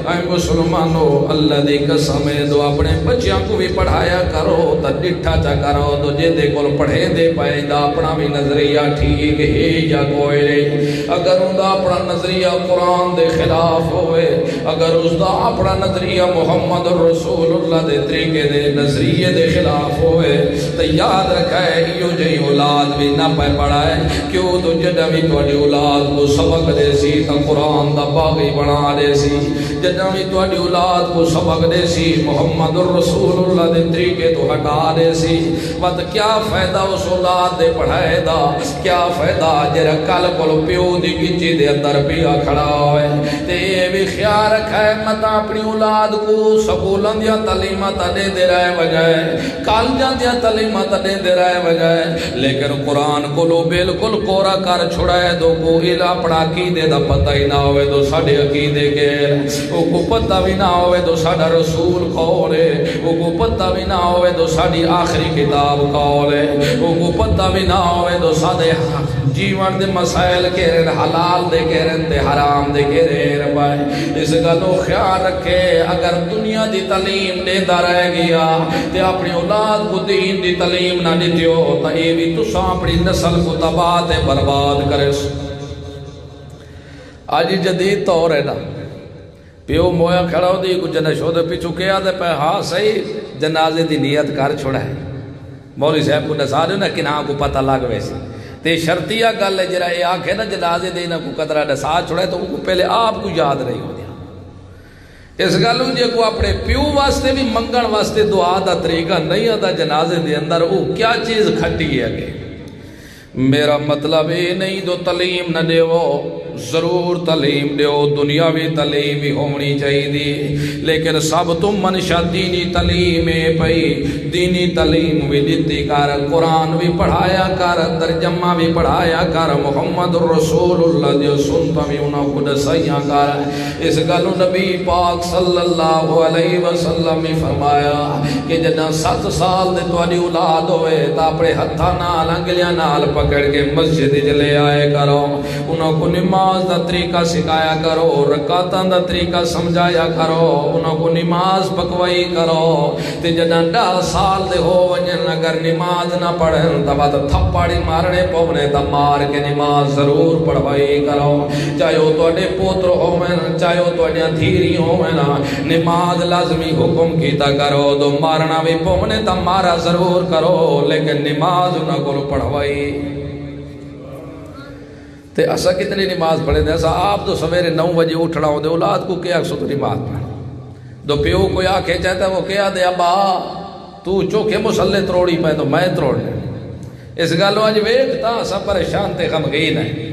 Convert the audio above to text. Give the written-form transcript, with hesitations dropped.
اے مسلمانو اللہ دی قسم ہے دو اپنے بچیاں کو بھی پڑھایا کرو تا ڈٹھا چا کرو تو جے دے کول پڑھے دے پائے دا اپنا بھی نظریہ ٹھیک ہے یا کوئی نہیں اگر ان دا اپنا نظریہ قرآن دے خلاف ہوئے اگر اس دا اپنا نظریہ محمد رسول اللہ دے طریقے دے نظریے دے خلاف ہوئے تو یاد رکھا ہے یہ جی اولاد بھی نہ پہ پڑا ہے کیوں تو جدہ بھی توڑی اولاد کو سبق دے سی تو قرآن دا باغی بنا دے سی جدہ بھی توڑی اولاد کو سبق دے سی محمد رسول اللہ دے طریقے تو ہٹا دے سی وقت کیا فائدہ اس اولاد دے پڑھائے دا کیا فائدہ جرہ کل کل پیو دی گچی دے اندر پیا کھڑا ہوئے تے یہ بھی خیال رکھا ہے مطا اپنی اولاد کو سکولن دیا تعلیمات دے رہے وجائے کالجان دیا تعلیمات دے رہے وجائے لیکن قرآن کو لو بالکل کورا کر چھڑائے دو کو الا پڑا عقیدے دا پتہ ہی نہ ہوئے دو ساڑھے عقیدے کے وہ کو پتہ بھی نہ ہوئے دو ساڑھا رسول کھولے وہ کو پتہ بھی نہ ہوئے دو ساڑھی آخری کتاب کھولے وہ کو پتہ بھی نہ ہوئے دو ساڑھے جیون دے مسائل کے رہن حلال دے کے رہن دے حرام دے کے رہن بھائی اس کا لو خیال رکھے اگر دنیا دی تعلیم دیتا رہ گیا تے اپنی اولاد کو دین دی تعلیم نہ دیتی ہو تو یہ بھی تو اپنی نسل کو تباہ تے برباد کرے آج جدید طور ہے نا پیو مویا کھڑا ہو دی کچھ جنشو دے پیچھو کیا دے پہ ہاں صحیح جنازے دی نیت کر چھوڑا ہے مولوی صاحب کو نسا دے نا کنہاں کو پتہ لگ ویسے تے شرطیہ گل ہے جرا یہ آنکھ ہے نا جنازے دینا کو قدرہ نسا چھوڑا ہے تو ان کو پہلے آپ کو یاد رہی ہو دیا اس گلوں جے کو اپنے پیو واسطے بھی منگن واسطے دعا دا طریقہ نہیں آتا جنازے دے اندر وہ کیا چیز کھٹی ہے کہ میرا مطلب یہ نہیں دو تعلیم نہ دے وہ ضرور تعلیم دیو دنیاوی تعلیم ہی ہونی چاہیے دی لیکن سب تم منشا دینی تعلیم پئی دینی تعلیم بھی دیتی کر قرآن بھی پڑھایا کر ترجمہ بھی پڑھایا کر محمد رسول اللہ جو سنتا بھی انہوں کو دسائیاں کر اس گلو نبی پاک صلی اللہ علیہ وسلم نے فرمایا کہ جنہ 7 سال دے تواڈی اولاد ہوئے تا اپنے ہتھاں نال انگلیاں نال پکڑ کے مسجد چلے آئے کرو انہوں کو نماز دا طریقہ سکھایا کرو رکعتاں دا طریقہ سمجھایا کرو انہوں کو نماز پکوائی کرو تے جداں 10 سال دے ہو ونجن اگر نماز نہ پڑھن تا بعد تھپڑی مارنے پونے تا مار کے نماز ضرور پڑھوائی کرو چاہے وہ تواڈے پوتر ہوویں چاہے وہ تواڈیاں دھیری ہوویں نماز لازمی حکم کیتا کرو تو مارنا بھی پونے تا مارا ضرور کرو لیکن نماز انہوں کو پڑھوائی تے اسا کتنی نماز پڑھے دے اسا آپ تو سویرے 9 بجے اٹھنا ہو دے اولاد کو کیا سو تو نماز پڑھ دو پیو کوئی آنکھیں چاہتا ہے وہ کیا دے ابا تو چوکھے مسلے تروڑی پہ تو میں تروڑ لیں اس گالو آج ویکتا اسا پریشان تے غمگین ہے